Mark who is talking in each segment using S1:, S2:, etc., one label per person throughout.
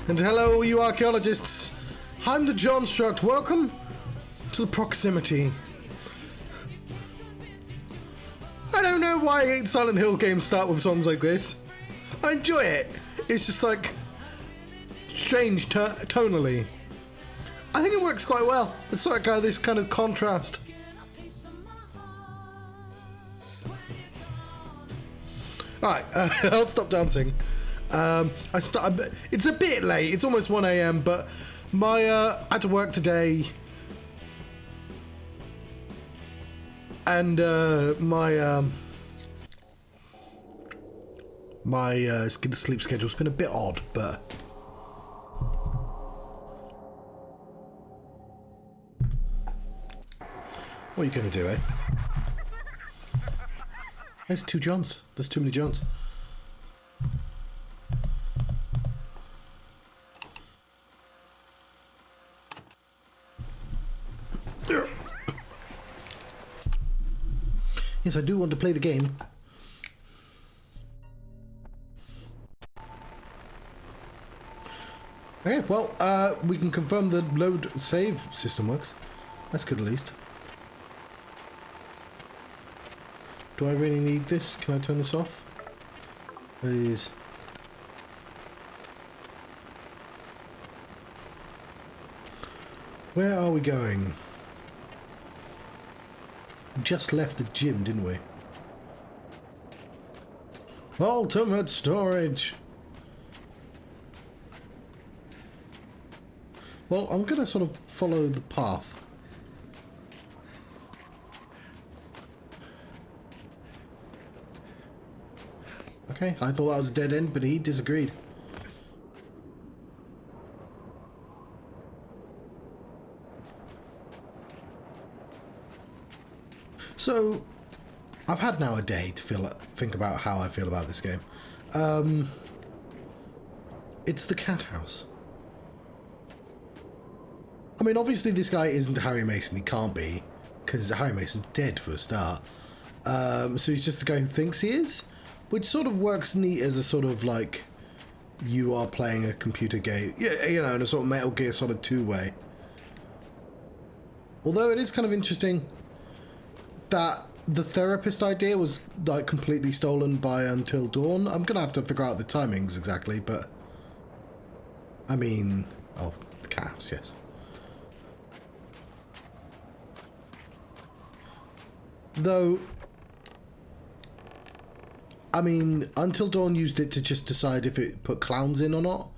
S1: And hello, you archaeologists. I'm the Johnstruct. Welcome to the proximity. I don't know why Silent Hill games start with songs like this. I enjoy it. It's just like strange tonally. I think it works quite well. It's like this kind of contrast. Alright, I'll stop dancing. It's a bit late. It's almost 1 AM, but I had to work today, and my sleep schedule's been a bit odd, but what are you gonna do, eh? There's 2 Johns. There's too many Johns. Yes, I do want to play the game. Okay, well, we can confirm the load save system works. That's good at least. Do I really need this? Can I turn this off? Please. Where are we going? We just left the gym, didn't we? Ultimate storage! Well, I'm going to sort of follow the path. Okay, I thought that was a dead end, but he disagreed. So, I've had now a day to think about how I feel about this game. It's the cat house. I mean, obviously this guy isn't Harry Mason. He can't be, because Harry Mason's dead for a start. So he's just the guy who thinks he is, which sort of works neat as a sort of like, you are playing a computer game, you know, in a sort of Metal Gear Solid 2 way. Although it is kind of interesting that the therapist idea was like completely stolen by Until Dawn. I'm gonna have to figure out the timings exactly, but I mean, oh, the cat house, yes. Though, I mean, Until Dawn used it to just decide if it put clowns in or not,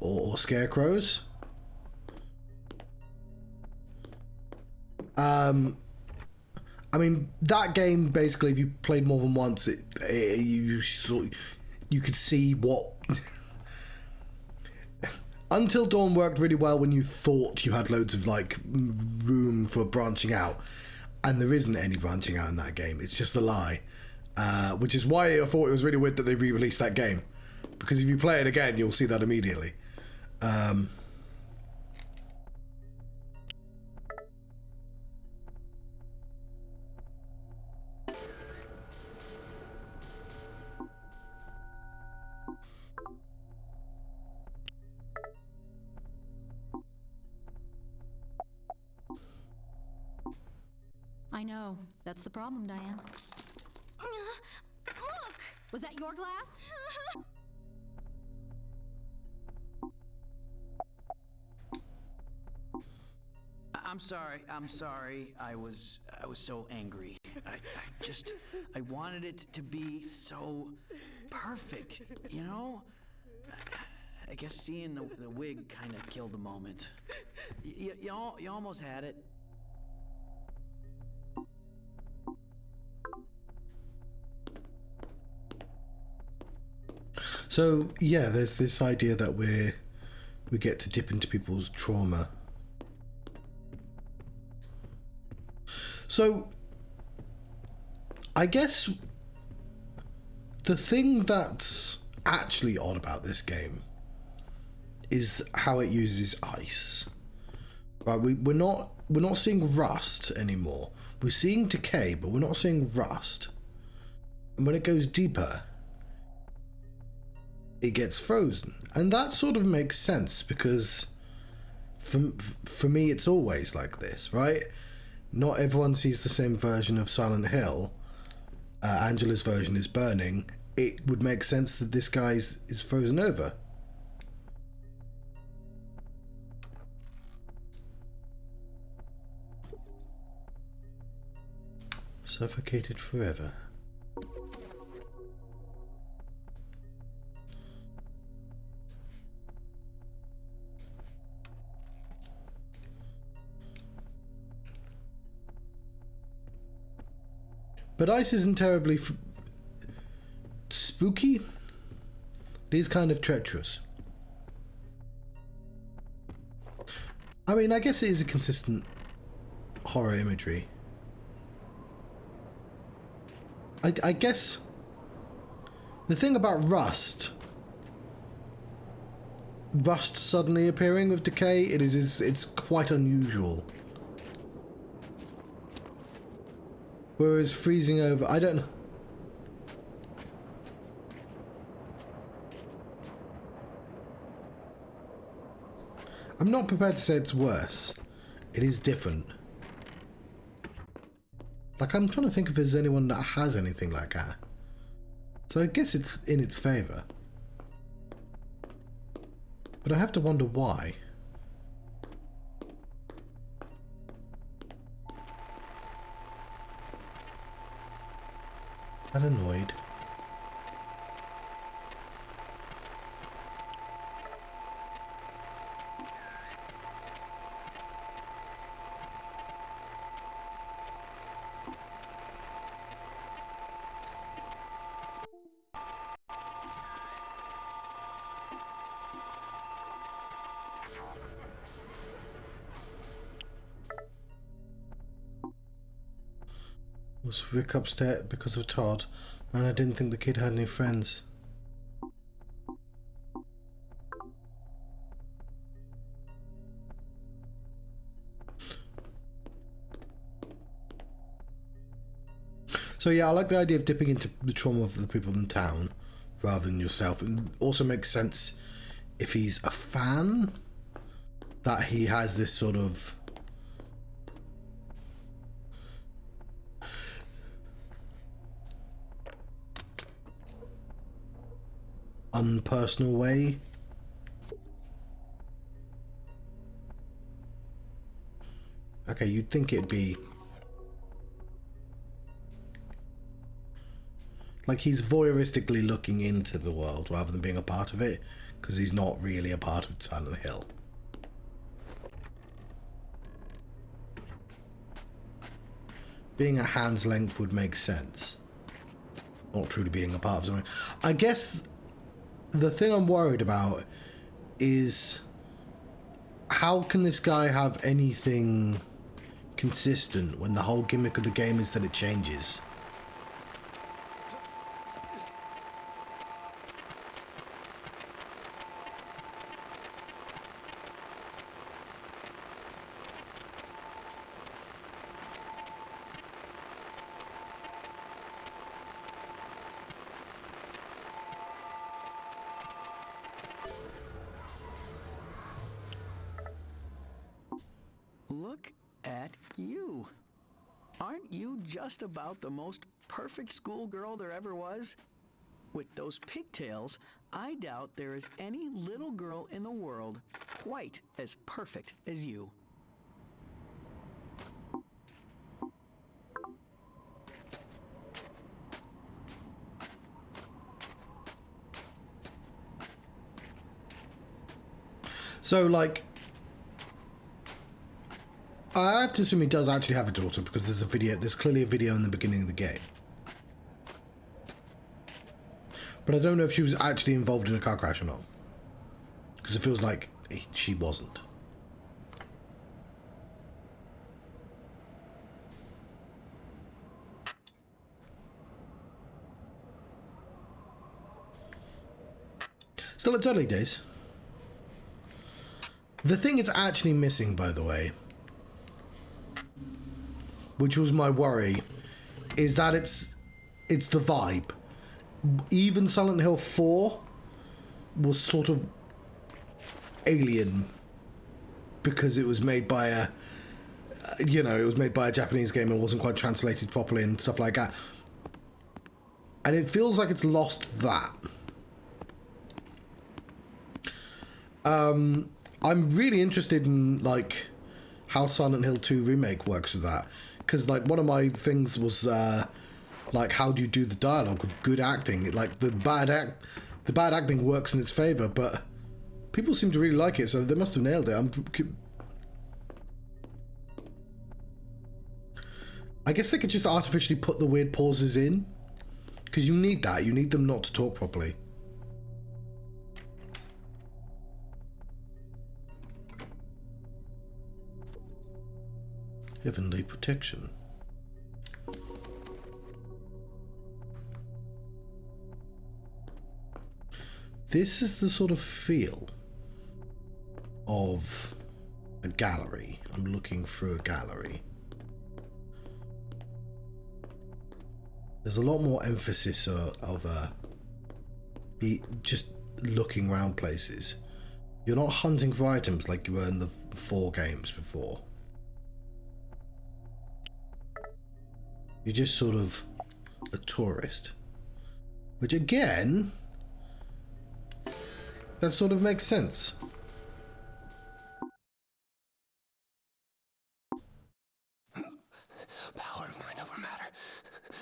S1: or scarecrows. I mean, that game basically, if you played more than once, you could see what. Until Dawn worked really well when you thought you had loads of like room for branching out, and there isn't any branching out in that game. It's just a lie, which is why I thought it was really weird that they re-released that game, because if you play it again, you'll see that immediately.
S2: I know. That's the problem, Diane.
S3: Look!
S2: Was that your glass?
S4: I'm sorry. I was so angry. I wanted it to be so perfect, you know? I guess seeing the wig kind of killed the moment. You almost had it.
S1: So yeah, there's this idea that we get to dip into people's trauma. So I guess the thing that's actually odd about this game is how it uses ice. Right, we're not seeing rust anymore. We're seeing decay, but we're not seeing rust. And when it goes deeper, it gets frozen. And that sort of makes sense because for me it's always like this, right? Not everyone sees the same version of Silent Hill. Angela's version is burning. It would make sense that this guy's is frozen over. Suffocated forever. But ice isn't terribly spooky. It is kind of treacherous. I mean, I guess it is a consistent horror imagery. I guess the thing about rust suddenly appearing with decay, it's quite unusual. Whereas freezing over, I don't know. I'm not prepared to say it's worse. It is different. Like, I'm trying to think if there's anyone that has anything like that. So I guess it's in its favour. But I have to wonder why. I'm annoyed. Was Rick upstairs because of Todd? Man, I didn't think the kid had any friends. So yeah, I like the idea of dipping into the trauma of the people in town rather than yourself. It also makes sense if he's a fan that he has this sort of unpersonal way. Okay, you'd think it'd be like he's voyeuristically looking into the world rather than being a part of it, because he's not really a part of Silent Hill. Being at hand's length would make sense. Not truly being a part of something. I guess the thing I'm worried about is how can this guy have anything consistent when the whole gimmick of the game is that it changes?
S4: Look at you. Aren't you just about the most perfect schoolgirl there ever was? With those pigtails, I doubt there is any little girl in the world quite as perfect as you.
S1: So, like, I have to assume he does actually have a daughter because there's clearly a video in the beginning of the game. But I don't know if she was actually involved in a car crash or not. Because it feels like she wasn't. Still, it's early days. The thing it's actually missing, by the way, which was my worry, is that it's the vibe. Even Silent Hill 4 was sort of alien because it was made by a, you know, it was made by a Japanese game and wasn't quite translated properly and stuff like that. And it feels like it's lost that. I'm really interested in, like, how Silent Hill 2 Remake works with that. Because, like, one of my things was, like, how do you do the dialogue with good acting? Like, the bad acting works in its favour, but people seem to really like it, so they must have nailed it. I guess they could just artificially put the weird pauses in. Because you need that. You need them not to talk properly. Heavenly protection. This is the sort of feel of a gallery. I'm looking through a gallery. There's a lot more emphasis of just looking around places. You're not hunting for items like you were in the 4 games before. You're just sort of a tourist. Which again, that sort of makes sense.
S3: Power of mind over matter.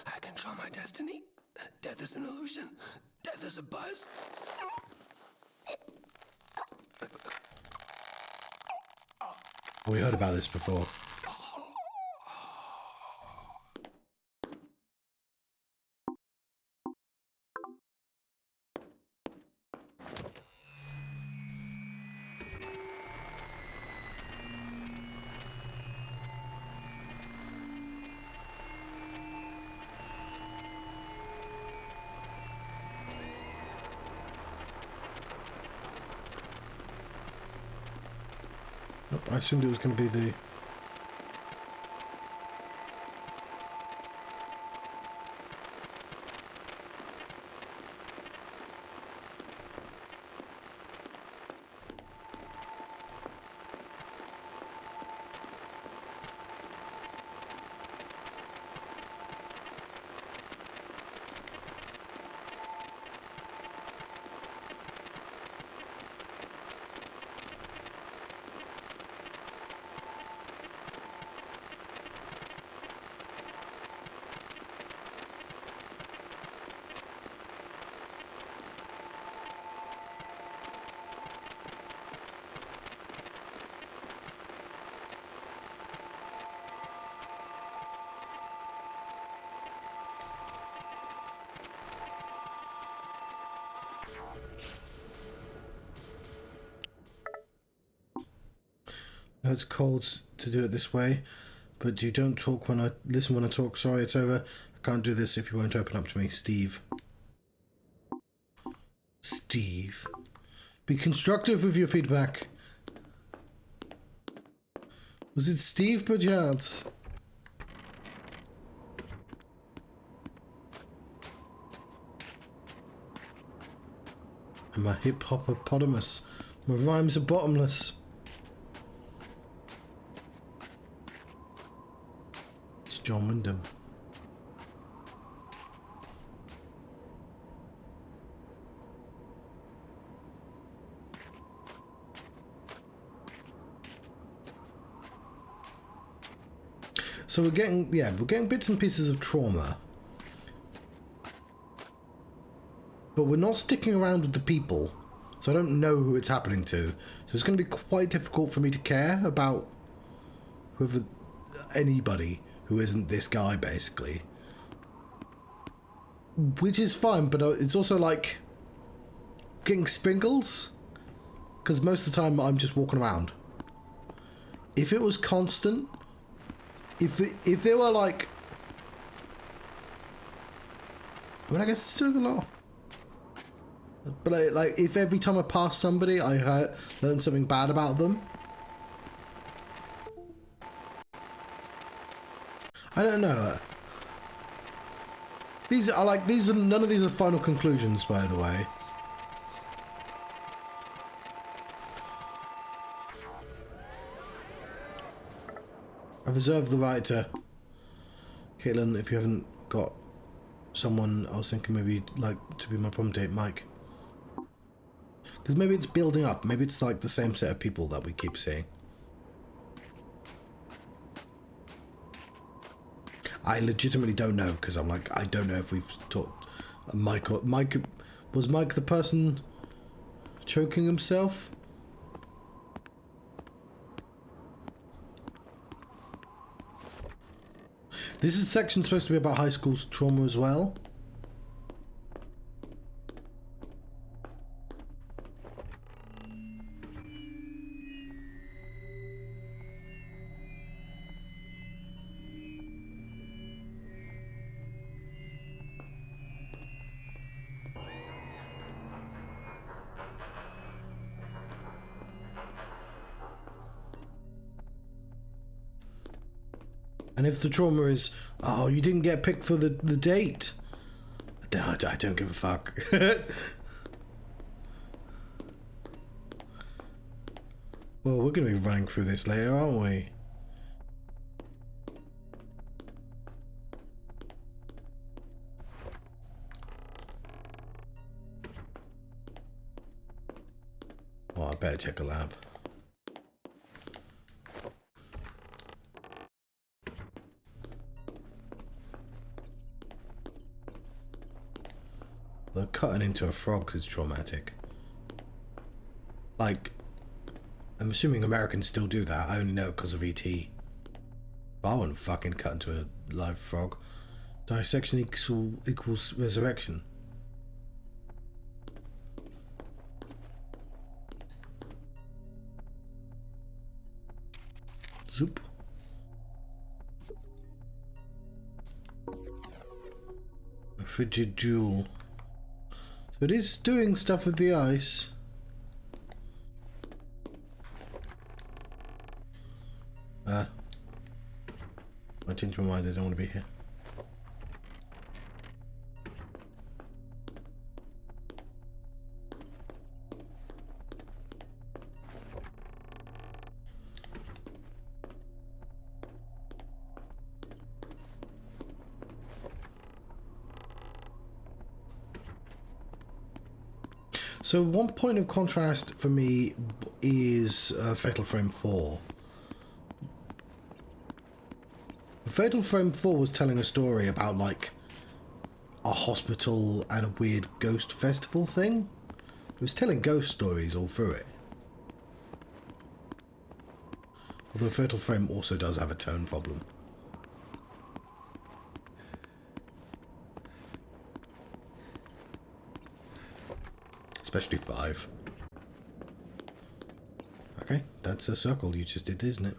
S3: I control my destiny. Death is an illusion. Death is a buzz.
S1: We heard about this before. I assumed it was going to be the... It's cold to do it this way, but you don't talk when I listen when I talk. Sorry, it's over. I can't do this if you won't open up to me, Steve. Steve. Be constructive with your feedback. Was it Steve perchance? I'm a hip-hop-opotamus. My rhymes are bottomless. It's John Wyndham. So we're getting bits and pieces of trauma. But we're not sticking around with the people. So I don't know who it's happening to. So it's going to be quite difficult for me to care about whoever, anybody who isn't this guy, basically. Which is fine, but it's also like getting sprinkles. Because most of the time I'm just walking around. If it was constant... If they were like... I mean, I guess it's still a lot. But like, if every time I pass somebody, I learn something bad about them. I don't know. These are none of these are final conclusions, by the way. reserve the right to... Caitlin, if you haven't got someone, I was thinking maybe you'd like to be my prom date, Mike. Because maybe it's building up. Maybe it's like the same set of people that we keep seeing. I legitimately don't know, because I'm like, I don't know if we've talked... Mike, was Mike the person choking himself? This is section supposed to be about high school trauma as well. And if the trauma is, oh, you didn't get picked for the date, I don't give a fuck. Well, we're going to be running through this later, aren't we? Oh, I better check a lab. Though cutting into a frog is traumatic. Like, I'm assuming Americans still do that. I only know because of E.T. But I wouldn't fucking cut into a live frog. Dissection equals resurrection. Zoop. A frigid jewel. So it is doing stuff with the ice. I changed my mind, I don't want to be here. So one point of contrast for me is Fatal Frame 4. Fatal Frame 4 was telling a story about like a hospital and a weird ghost festival thing. It was telling ghost stories all through it. Although Fatal Frame also does have a tone problem. Especially 5. Okay, that's a circle you just did, isn't it?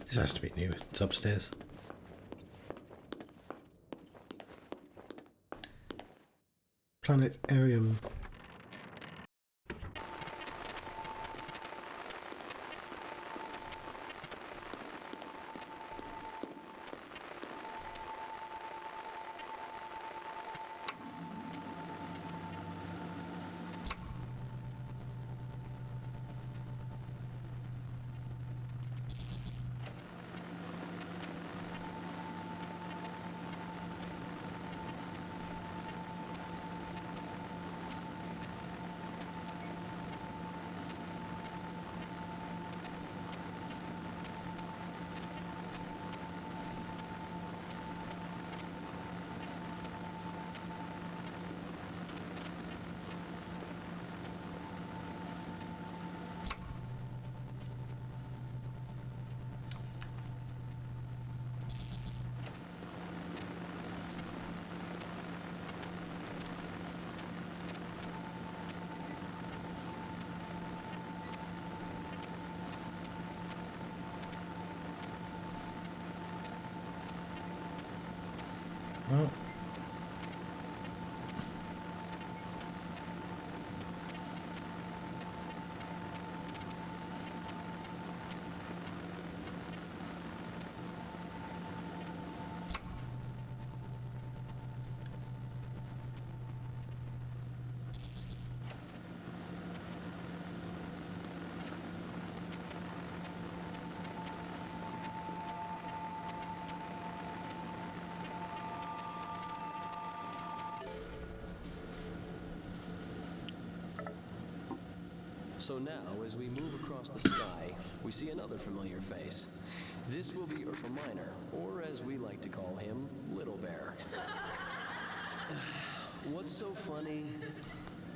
S1: This has to be new. It's upstairs. Planetarium. Well.
S3: So now, as we move across the sky, we see another familiar face. This will be Urfa Minor, or as we like to call him, Little Bear. What's so funny?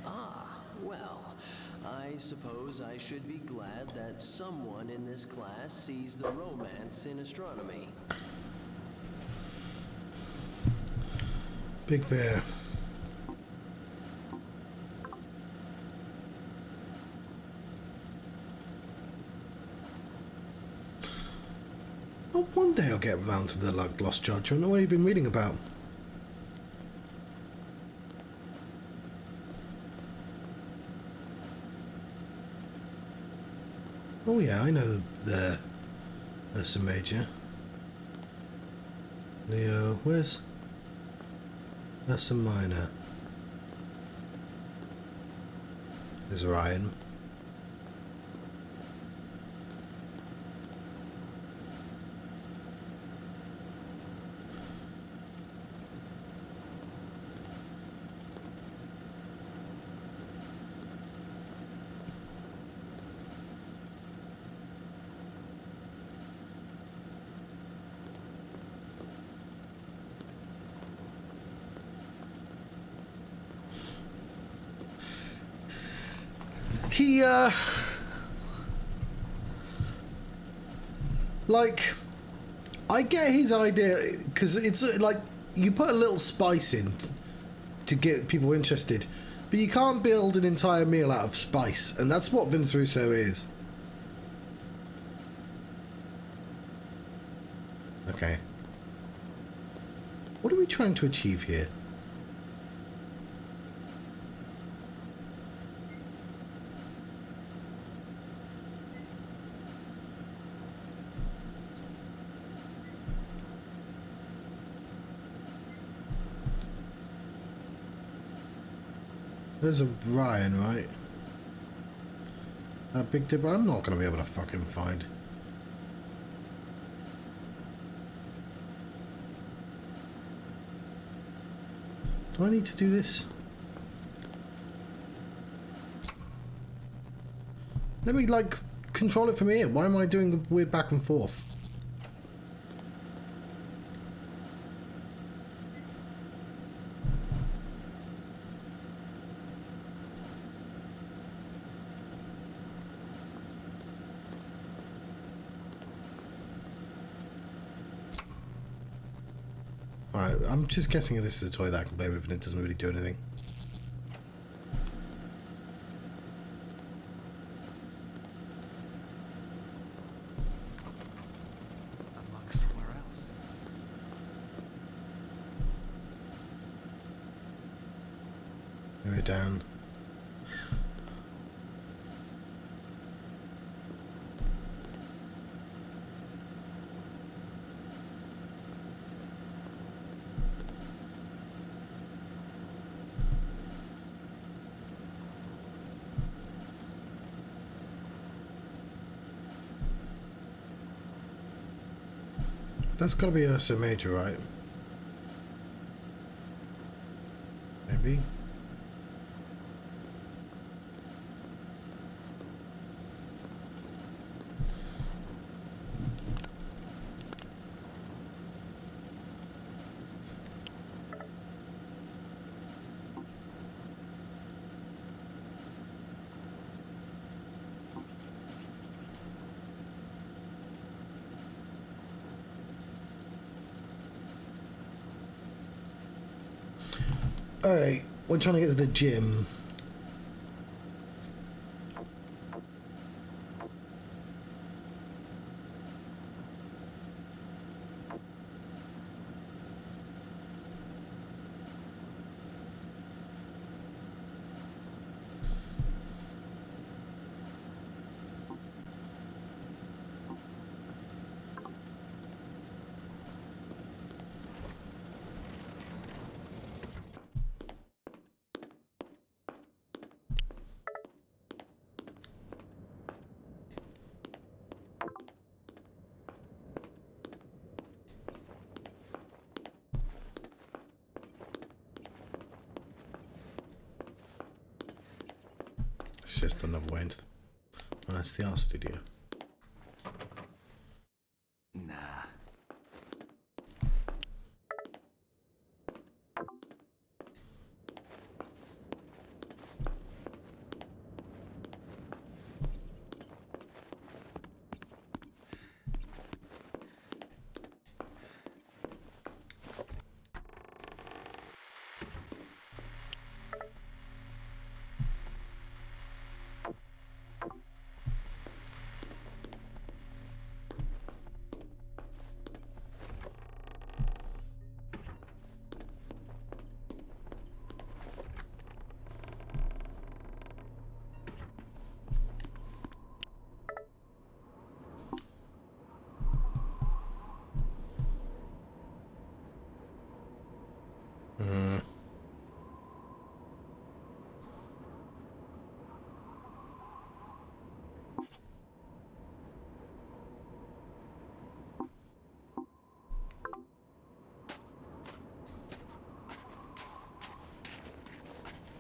S3: Ah, well, I suppose I should be glad that someone in this class sees the romance in astronomy.
S1: Big Bear. Oh, one day I'll get round to the Lost Judgment. What have you been reading about? Oh yeah, I know the Ursa Major. Leo, where's Ursa Minor? There's Ryan. He, like, I get his idea, because it's like, you put a little spice in to get people interested, but you can't build an entire meal out of spice, and that's what Vince Russo is. Okay. What are we trying to achieve here? There's a Ryan, right? That Big Dipper, I'm not going to be able to fucking find. Do I need to do this? Let me, like, control it from here. Why am I doing the weird back and forth? Alright, I'm just guessing this is a toy that I can play with and it doesn't really do anything.
S5: Unlock somewhere else.
S1: Move it down. That's gotta be Ursa Major, right? Maybe? Alright, we're trying to get to the gym. It's just another way into the... Oh, that's the art studio.
S5: Nah.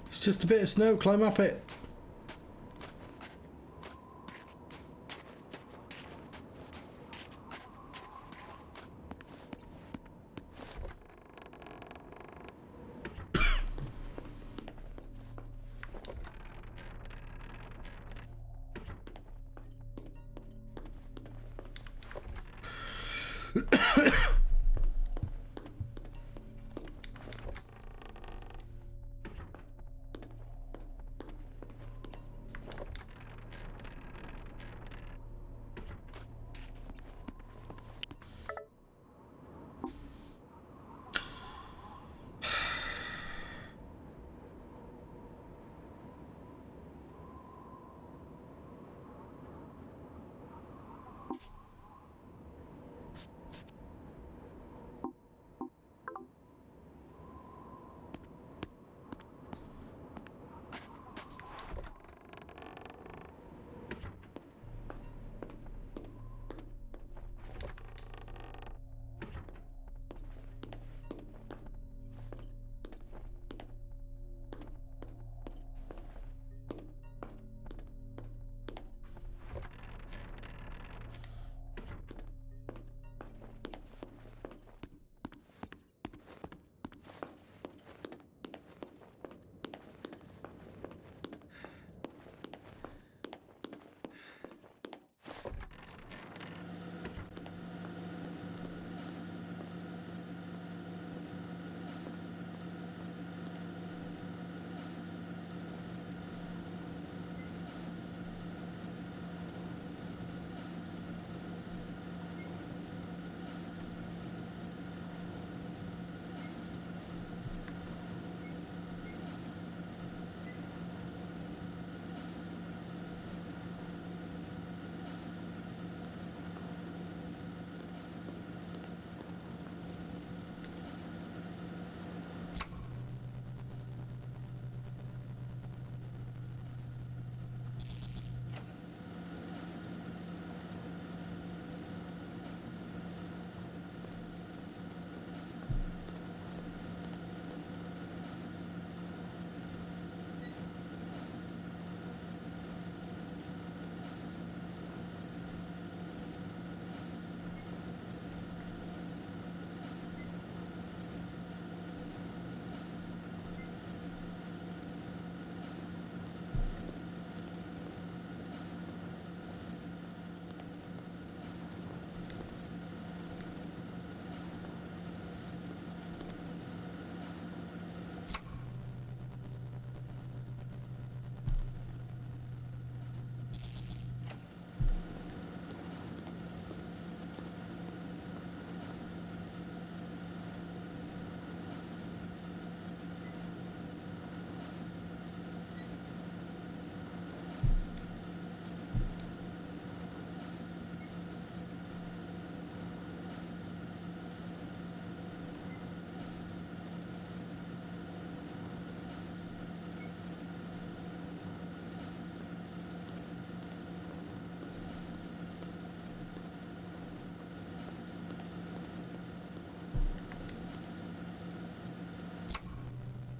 S1: It's just a bit of snow, climb up it.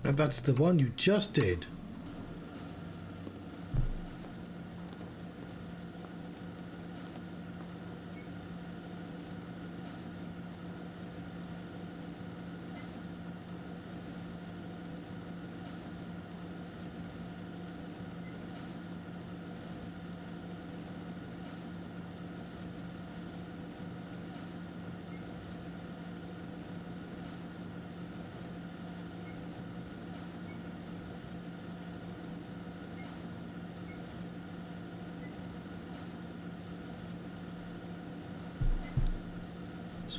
S1: And that's the one you just did.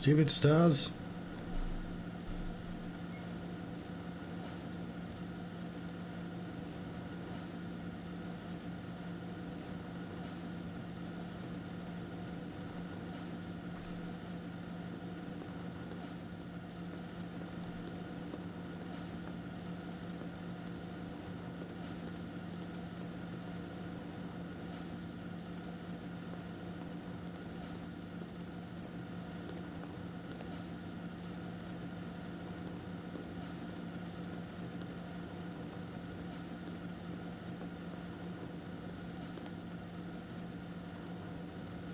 S1: Stupid stars.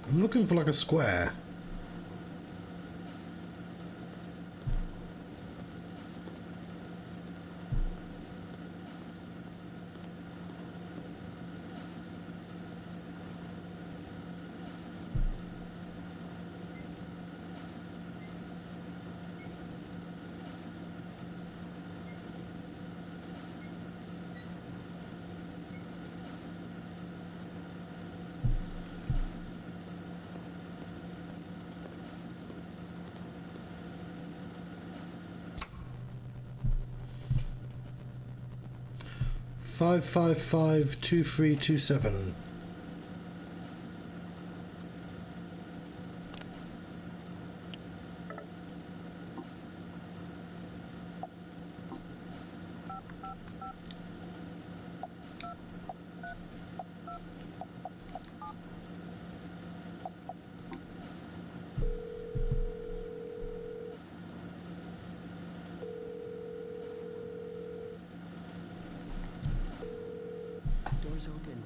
S1: I'm looking for like a square. Five 2327.
S3: Door's open.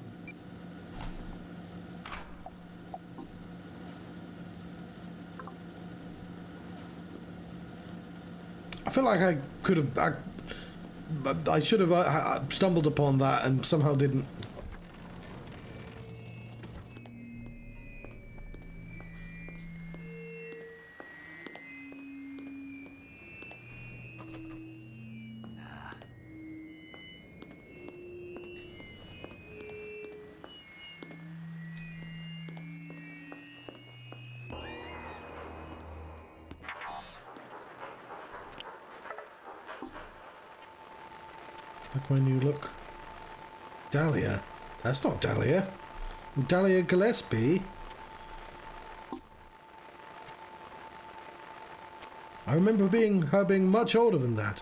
S1: I feel like I could have. I should have stumbled upon that and somehow didn't. Like my new look. Dahlia. That's not Dahlia. Dahlia Gillespie. I remember her being much older than that.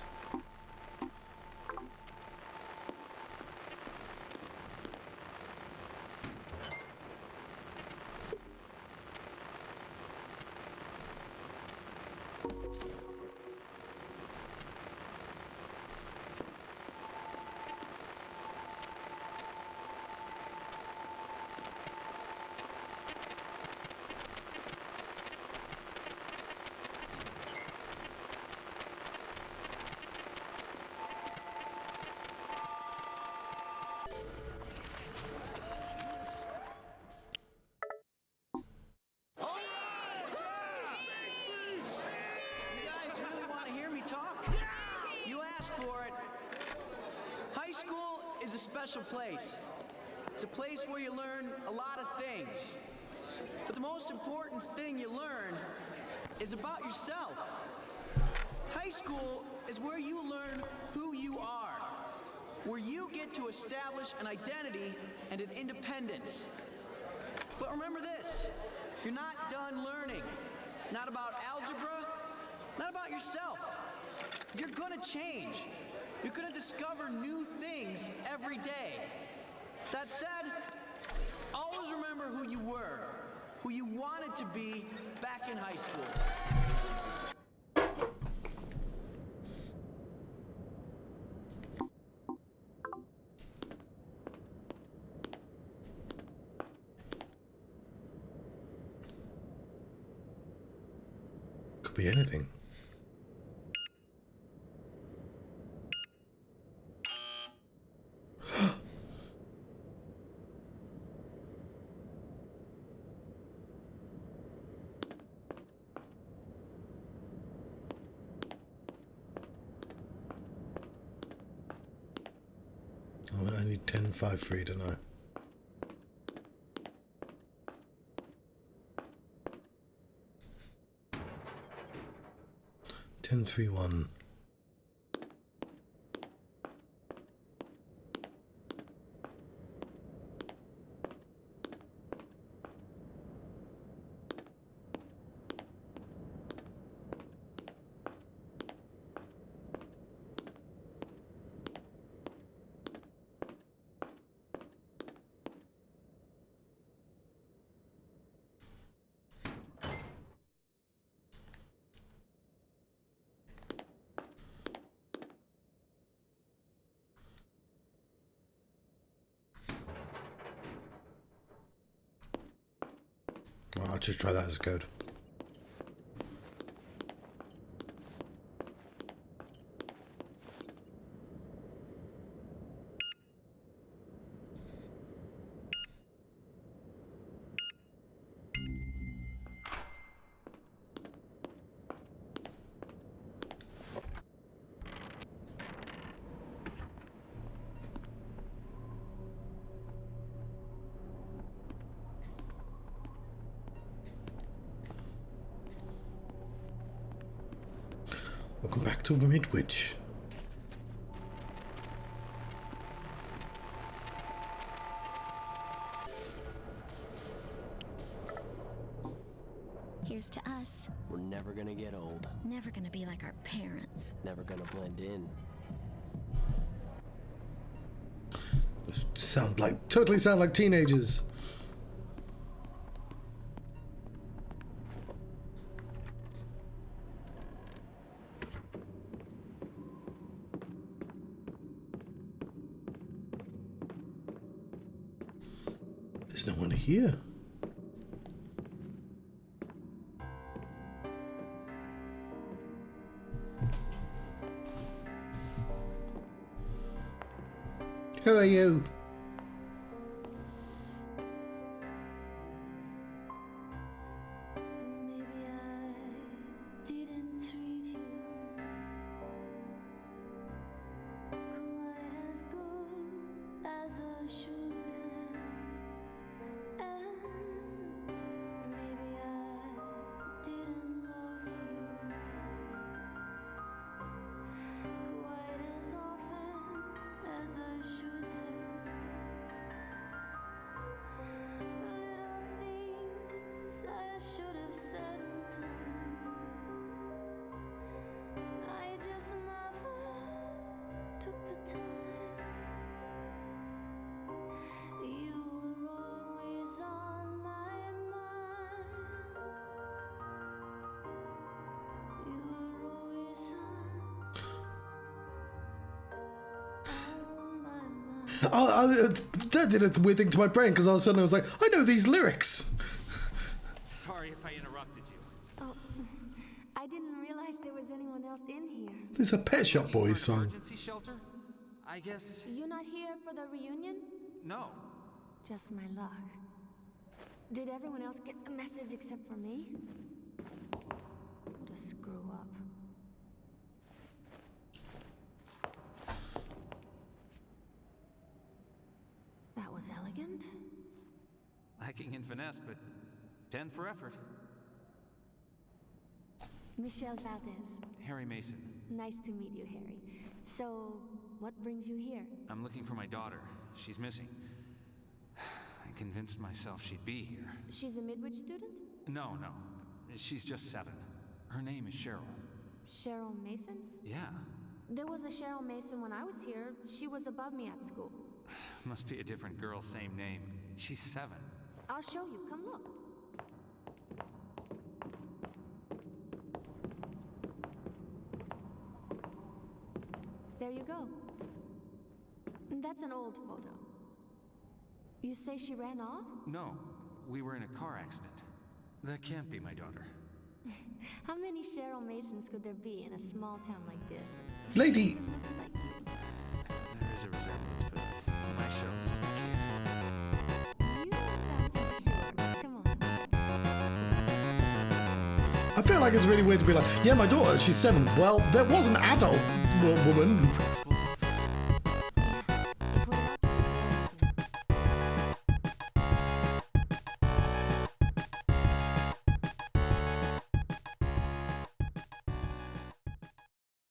S4: Special place. It's a place where you learn a lot of things. But the most important thing you learn is about yourself. High school is where you learn who you are, where you get to establish an identity and an independence. But remember this, you're not done learning. Not about algebra, not about yourself. You're gonna change. You're gonna discover new things every day. That said, always remember who you were, who you wanted to be back in high school.
S1: Could be anything. I need 1053 to know. 1031. Well, I'll just try that as a code. Welcome back to Midwich.
S2: Here's to us.
S3: We're never gonna get old.
S2: Never gonna be like our parents.
S3: Never gonna blend in.
S1: Totally sound like teenagers. There's no one here. Who are you?
S6: Maybe I didn't treat you quite as good as I should have, and maybe I didn't love you quite as often as I should have. Little things I should have said and done, I just never took the time. You were always on my mind. You were always on my mind.
S1: That did a weird thing to my brain because all of a sudden I was like, I know these lyrics.
S5: Sorry if I interrupted you.
S6: Oh, I didn't realize there was anyone else in here.
S1: It's a Pet Shop
S5: Looking
S1: Boys
S5: for an
S1: song.
S5: emergency shelter? I guess.
S6: You not here for the reunion?
S5: No.
S6: Just my luck. Did everyone else get the message except for me? What a screw up. That was elegant.
S5: Lacking in finesse, but 10 for effort.
S6: Michelle Valdez.
S5: Harry Mason.
S6: Nice to meet you, Harry. So, what brings you here?
S5: I'm looking for my daughter. She's missing. I convinced myself she'd be here.
S6: She's a Midwich student?
S5: No. She's just 7. Her name is Cheryl.
S6: Cheryl Mason?
S5: Yeah.
S6: There was a Cheryl Mason when I was here. She was above me at school.
S5: Must be a different girl, same name. She's 7.
S6: I'll show you. Come look. There you go. That's an old photo. You say she ran off?
S5: No, we were in a car accident. That can't be my daughter.
S6: How many Cheryl Masons could there be in a small town like this?
S1: Lady,
S6: Looks like you.
S5: There is a resemblance, but my Cheryl's just a kid.
S6: You don't sound so sure. Come on.
S1: I feel like it's really weird to be like, yeah, my daughter, she's 7. Well, there was an adult woman.